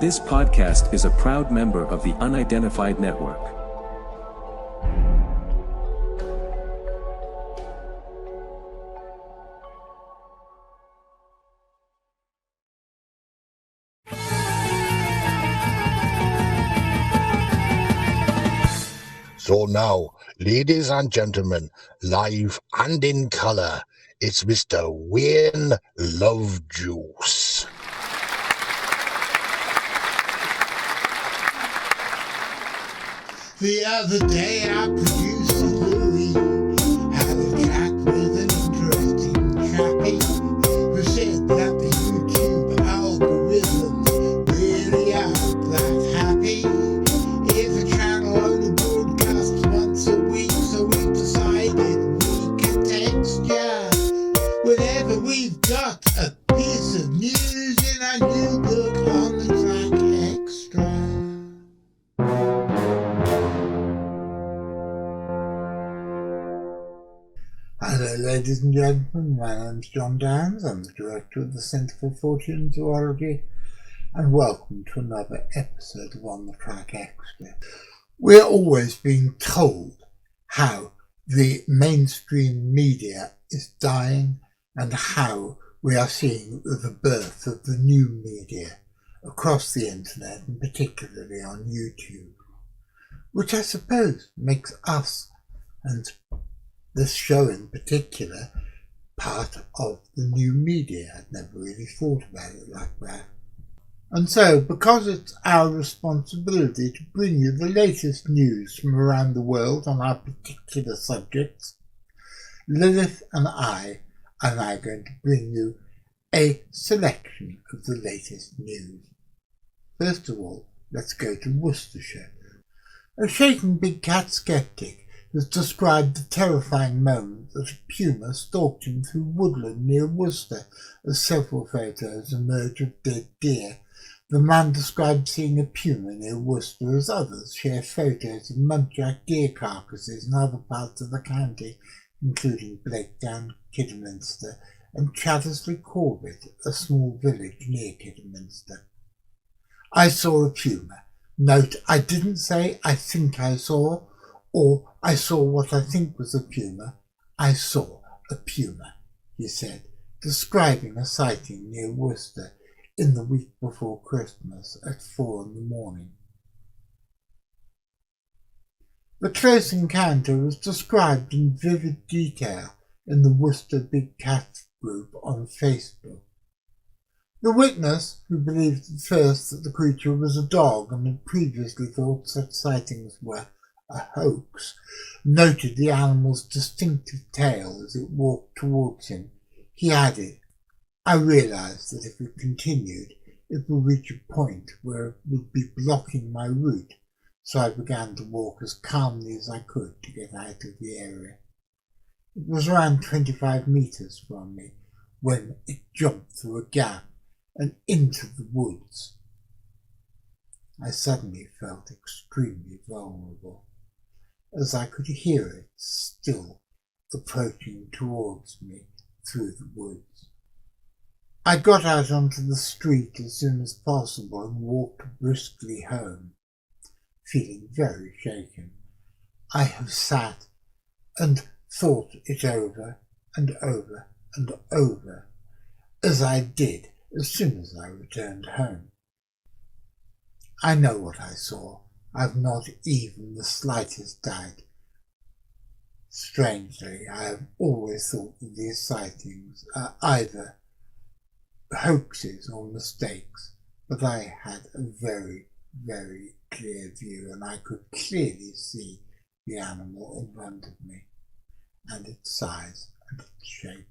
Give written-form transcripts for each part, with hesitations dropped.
This podcast is a proud member of the Unidentified Network. So now, ladies and gentlemen, live and in colour, it's Mr. Wayne Lovejuice. The other day our producer Louis had a chat with an interesting chappie who said that the YouTube algorithms really aren't that happy. If a channel only broadcasts once a week, so we decided we could texture whenever we've got a piece of news in our new book on the track extra. Hello ladies and gentlemen, my name's John Downs, I'm the director of the Centre for Fortune Zoology, and welcome to another episode of On the Track Extra. We're always being told how the mainstream media is dying and how we are seeing the birth of the new media across the internet and particularly on YouTube, which I suppose makes us, and this show in particular, part of the new media. I'd never really thought about it like that. And so, because it's our responsibility to bring you the latest news from around the world on our particular subjects, Lilith and I are now going to bring you a selection of the latest news. First of all, let's go to Worcestershire. A shaken big cat skeptic has described the terrifying moment that a puma stalked him through woodland near Worcester as several photos emerge of dead deer. The man described seeing a puma near Worcester as others share photos of muntjac deer carcasses in other parts of the county, including Blakedown, Kidderminster and Chaddesley Corbett, a small village near Kidderminster. I saw a puma. Note, I didn't say I think I saw, or I saw what I think was a puma. I saw a puma, he said, describing a sighting near Worcester in the week before Christmas at 4 a.m. The close encounter was described in vivid detail in the Worcester Big Cats group on Facebook. The witness, who believed at first that the creature was a dog and had previously thought such sightings were a hoax, noted the animal's distinctive tail as it walked towards him. He added, I realised that if it continued, it would reach a point where it would be blocking my route, so I began to walk as calmly as I could to get out of the area. It was around 25 metres from me when it jumped through a gap and into the woods. I suddenly felt extremely vulnerable, as I could hear it still approaching towards me through the woods. I got out onto the street as soon as possible and walked briskly home, feeling very shaken. I have sat and thought it over and over and over, as I did as soon as I returned home. I know what I saw. I've not even the slightest doubt. Strangely, I have always thought that these sightings are either hoaxes or mistakes, but I had a very, very clear view and I could clearly see the animal in front of me and its size and its shape.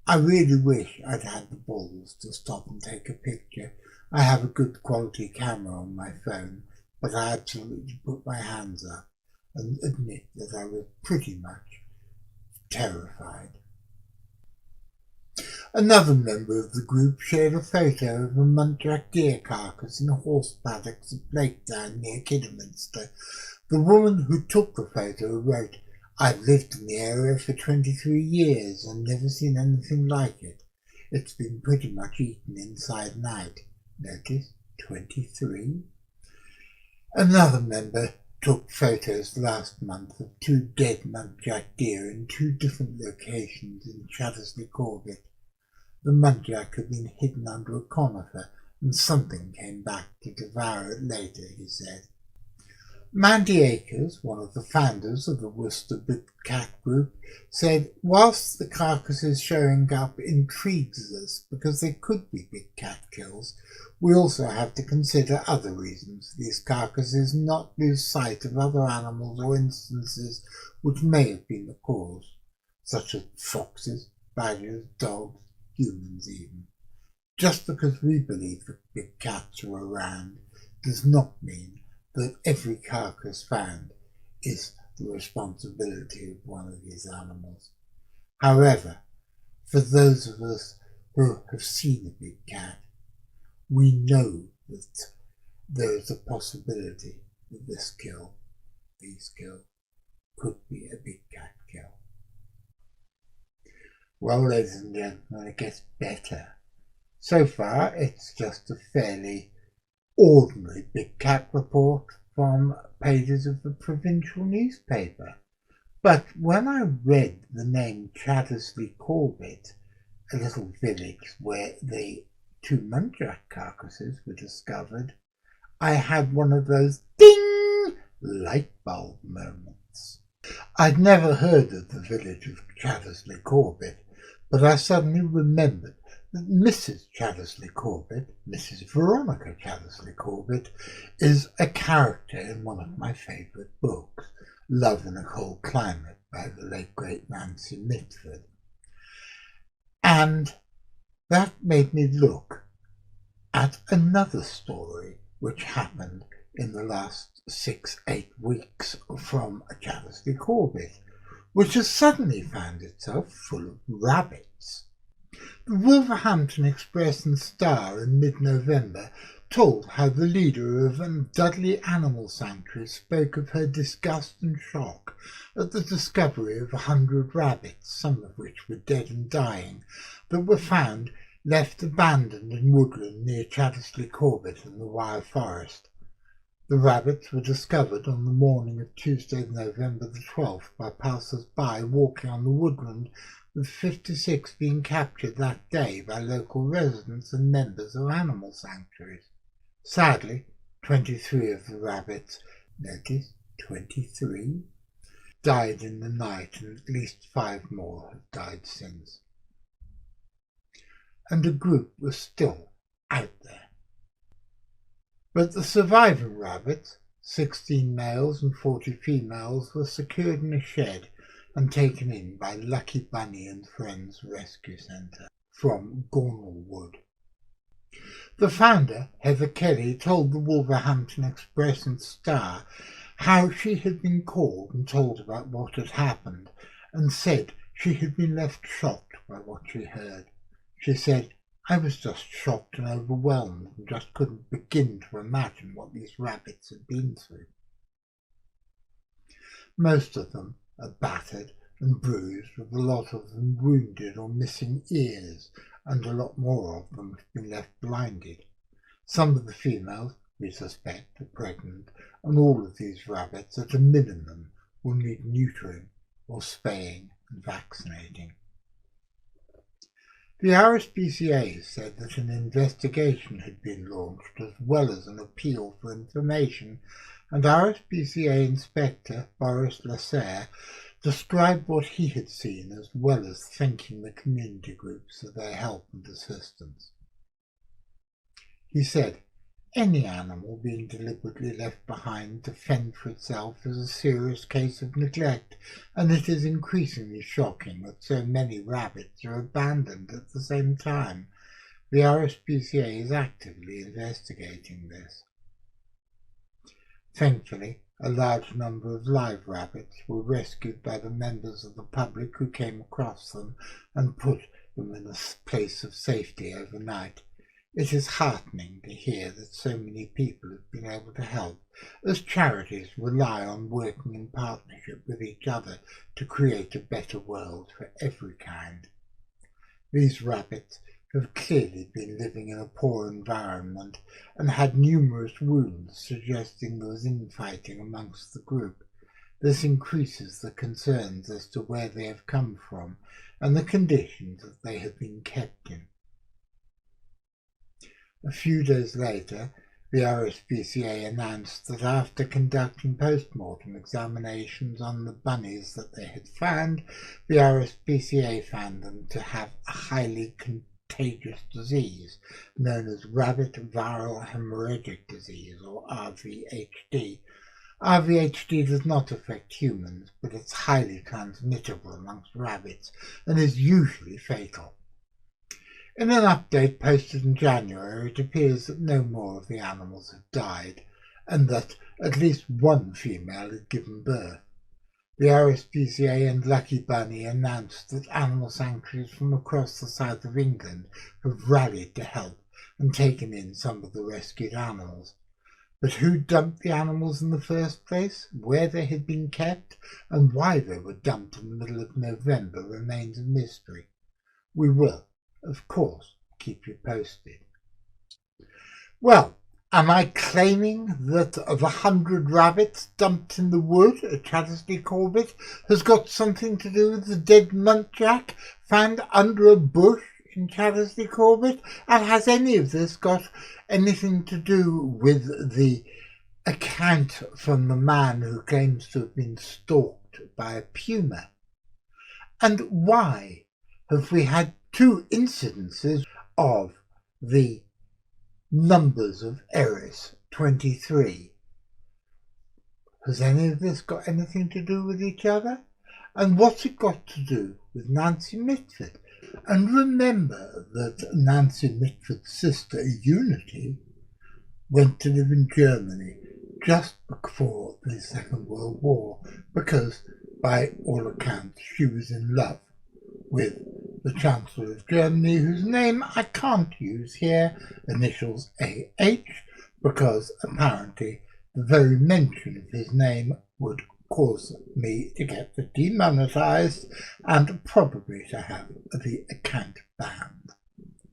I really wish I'd had the balls to stop and take a picture. I have a good quality camera on my phone, but I absolutely put my hands up and admit that I was pretty much terrified. Another member of the group shared a photo of a muntjac deer carcass in a horse paddocks at Blakedown near Kidderminster. The woman who took the photo wrote, I've lived in the area for 23 years and never seen anything like it. It's been pretty much eaten inside and out. notice 23. Another member took photos last month of 2 dead muntjac deer in 2 different locations in Chattersley Corbett. The muntjac had been hidden under a conifer and something came back to devour it later, he said. Mandy Akers, one of the founders of the Worcester Big Cat Group, said, whilst the carcasses showing up intrigues us because they could be big cat kills, we also have to consider other reasons these carcasses not lose sight of other animals or instances which may have been the cause, such as foxes, badgers, dogs, humans even. Just because we believe that big cats are around does not mean that every carcass found is the responsibility of one of these animals. However, for those of us who have seen a big cat, we know that there is a possibility that these kills, could be a big cat kill. Well, ladies and gentlemen, it gets better. So far, it's just a fairly ordinary big cat report from pages of the provincial newspaper. But when I read the name Chattersley Corbett, a little village where the 2 muntjac carcasses were discovered, I had one of those ding light bulb moments. I'd never heard of the village of Chattersley Corbett, but I suddenly remembered that Mrs. Chattersley Corbett, Mrs. Veronica Chattersley Corbett, is a character in one of my favourite books, Love in a Cold Climate by the late great Nancy Mitford. And that made me look at another story which happened in the last 6-8 weeks from Chattersley Corbett, which has suddenly found itself full of rabbits. The Wolverhampton Express and Star in mid-November told how the leader of a Dudley Animal Sanctuary spoke of her disgust and shock at the discovery of 100 rabbits, some of which were dead and dying, that were found left abandoned in woodland near Chattersley Corbett in the Wyre Forest. The rabbits were discovered on the morning of Tuesday, November the 12th, by passers-by walking on the woodland, with 56 being captured that day by local residents and members of animal sanctuaries. Sadly, 23 of the rabbits, notice 23, died in the night, and at least 5 more have died since. And a group was still out there. But the surviving rabbits, 16 males and 40 females, were secured in a shed and taken in by Lucky Bunny and Friends Rescue Centre from Gornal Wood. The founder, Heather Kelly, told the Wolverhampton Express and Star how she had been called and told about what had happened, and said she had been left shocked by what she heard. She said, "I was just shocked and overwhelmed and just couldn't begin to imagine what these rabbits had been through." Most of them are battered and bruised, with a lot of them wounded or missing ears, and a lot more of them have been left blinded. Some of the females, we suspect, are pregnant, and all of these rabbits, at a minimum, will need neutering or spaying and vaccinating. The RSPCA said that an investigation had been launched as well as an appeal for information, and RSPCA Inspector Boris Lasserre described what he had seen as well as thanking the community groups for their help and assistance. He said, "Any animal being deliberately left behind to fend for itself is a serious case of neglect, and it is increasingly shocking that so many rabbits are abandoned at the same time. The RSPCA is actively investigating this." Thankfully, a large number of live rabbits were rescued by the members of the public who came across them and put them in a place of safety overnight. It is heartening to hear that so many people have been able to help, as charities rely on working in partnership with each other to create a better world for every kind. These rabbits have clearly been living in a poor environment and had numerous wounds suggesting there was infighting amongst the group. This increases the concerns as to where they have come from and the conditions that they have been kept in. A few days later, the RSPCA announced that after conducting post-mortem examinations on the bunnies that they had found, the RSPCA found them to have a highly contagious disease known as rabbit viral hemorrhagic disease, or RVHD. RVHD does not affect humans, but it's highly transmittable amongst rabbits and is usually fatal. In an update posted in January, it appears that no more of the animals have died, and that at least one female had given birth. The RSPCA and Lucky Bunny announced that animal sanctuaries from across the south of England have rallied to help and taken in some of the rescued animals. But who dumped the animals in the first place, where they had been kept, and why they were dumped in the middle of November remains a mystery. We will, of course, keep you posted. Well, am I claiming that the 100 rabbits dumped in the wood at Chattersley Corbett has got something to do with the dead muntjac found under a bush in Chattersley Corbett? And has any of this got anything to do with the account from the man who claims to have been stalked by a puma? And why have we had 2 incidences of the numbers of Eris 23? Has any of this got anything to do with each other? And what's it got to do with Nancy Mitford? And remember that Nancy Mitford's sister Unity went to live in Germany just before the Second World War because, by all accounts, she was in love with the Chancellor of Germany, whose name I can't use here, initials AH, because apparently the very mention of his name would cause me to get demonetized and probably to have the account banned.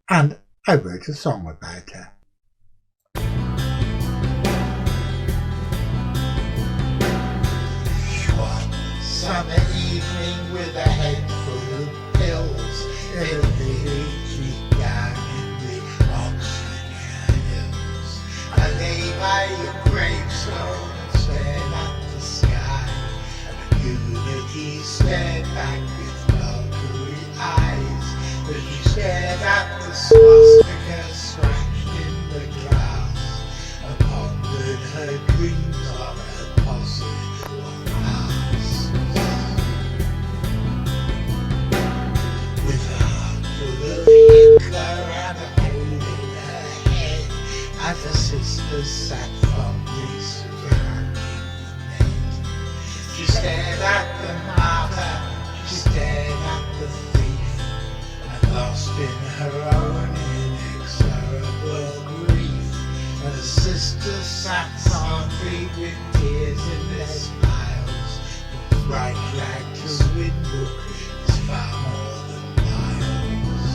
And I wrote a song about her. One summer evening with a head full of pills in a village down in the Oxfordshire Hills, I lay by a gravestone and stared at the sky, and Unity stared back with Valkyrie eyes, as she stared at the swastika scratched in the grass, and pondered her dreams of a possible past. With a heart full of Hitler and a hole in her head, as her sisters sat fondly surrounding the net. She stared at the martyr, she stared at the thief, and lost in her own inexorable grief. And her sisters sat softly with tears in their smiles, but the bright light to Swinbrook is far more than miles.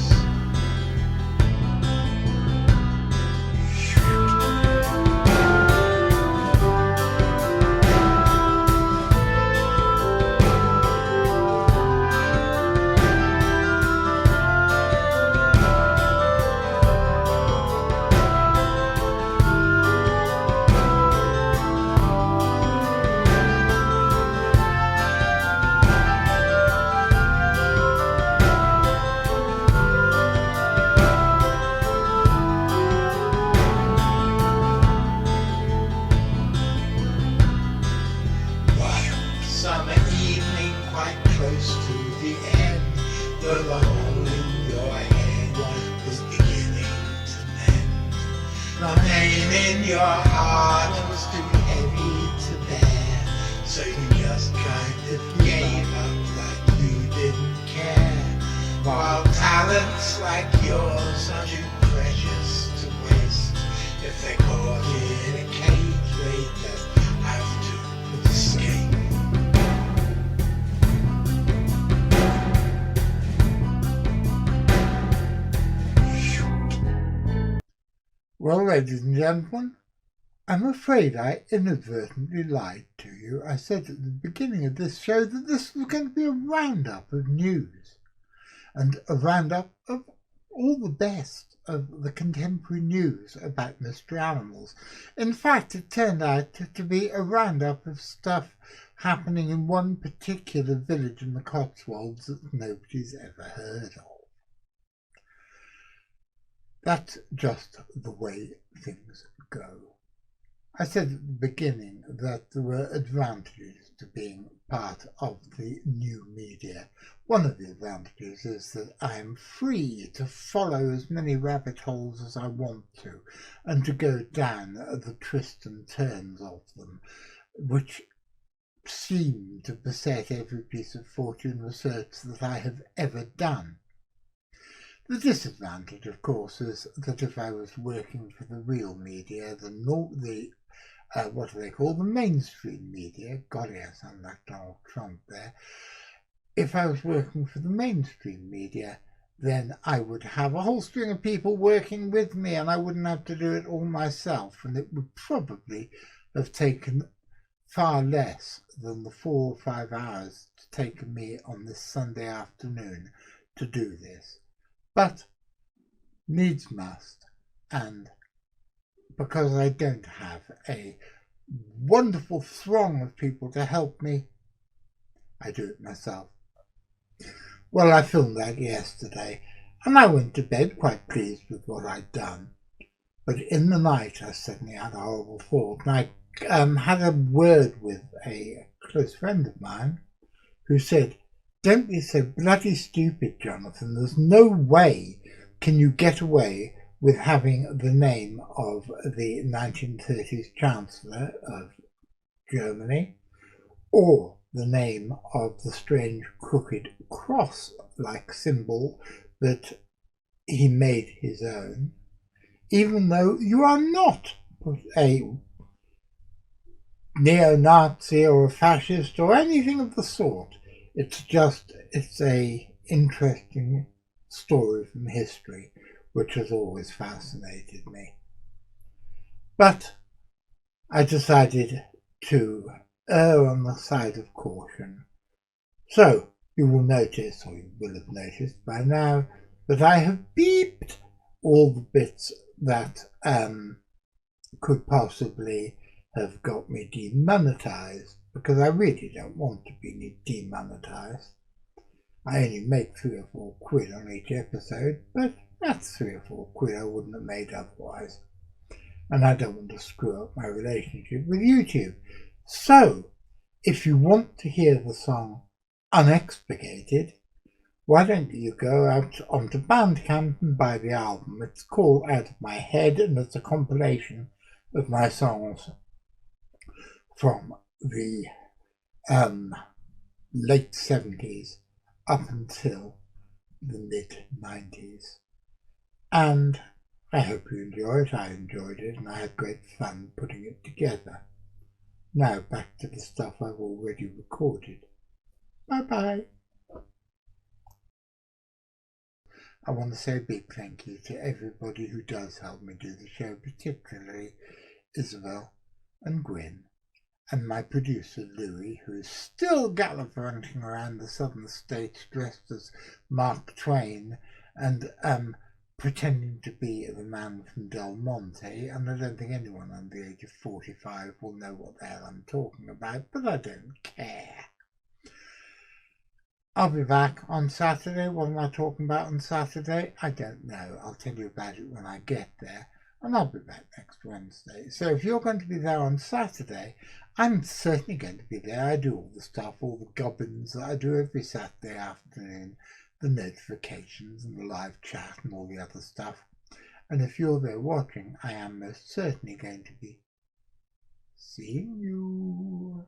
Summer evening, quite close to the end, though the hole in your head was beginning to mend. The pain in your heart was too heavy to bear, so you just kind of gave up like you didn't care. While talents like yours are too precious to waste, if they're caught in a cage they just have to escape. Well, ladies and gentlemen, I'm afraid I inadvertently lied to you. I said at the beginning of this show that this was going to be a roundup of news, and a roundup of all the best of the contemporary news about mystery animals. In fact, it turned out to be a roundup of stuff happening in one particular village in the Cotswolds that nobody's ever heard of. That's just the way things go. I said at the beginning that there were advantages to being part of the new media. One of the advantages is that I am free to follow as many rabbit holes as I want to, and to go down the twists and turns of them, which seem to beset every piece of fortune research that I have ever done. The disadvantage, of course, is that if I was working for the real media, what do they call the mainstream media? God, I sound like Donald Trump there. If I was working for the mainstream media, then I would have a whole string of people working with me, and I wouldn't have to do it all myself, and it would probably have taken far less than the 4 or 5 hours it's taken me on this Sunday afternoon to do this. But needs must, and because I don't have a wonderful throng of people to help me, I do it myself. Well, I filmed that yesterday, and I went to bed quite pleased with what I'd done. But in the night, I suddenly had a horrible thought, and I had a word with a close friend of mine who said, "Don't be so bloody stupid, Jonathan. There's no way can you get away with having the name of the 1930s Chancellor of Germany, or the name of the strange crooked cross-like symbol that he made his own, even though you are not a neo-Nazi or a fascist or anything of the sort. It's a interesting story from history, which has always fascinated me. But I decided to err on the side of caution. So you will notice, or you will have noticed by now, that I have beeped all the bits that could possibly have got me demonetized, because I really don't want to be demonetized. I only make 3 or 4 quid on each episode, but that's 3 or 4 quid I wouldn't have made otherwise. And I don't want to screw up my relationship with YouTube. So, if you want to hear the song Unexpurgated, why don't you go out onto Bandcamp and buy the album. It's called Out of My Head, and it's a compilation of my songs from the late 70s up until the mid-90s. And I hope you enjoy it. I enjoyed it, and I had great fun putting it together. Now back to the stuff I've already recorded. Bye-bye. I want to say a big thank you to everybody who does help me do the show, particularly Isabel and Gwyn, and my producer Louis, who is still gallivanting around the southern states dressed as Mark Twain and pretending to be the man from Del Monte, and I don't think anyone under the age of 45 will know what the hell I'm talking about, but I don't care. I'll be back on Saturday. What am I talking about on Saturday? I don't know. I'll tell you about it when I get there. And I'll be back next Wednesday. So if you're going to be there on Saturday, I'm certainly going to be there. I do all the stuff, all the gubbins that I do every Saturday afternoon, the notifications and the live chat and all the other stuff. And if you're there watching, I am most certainly going to be seeing you.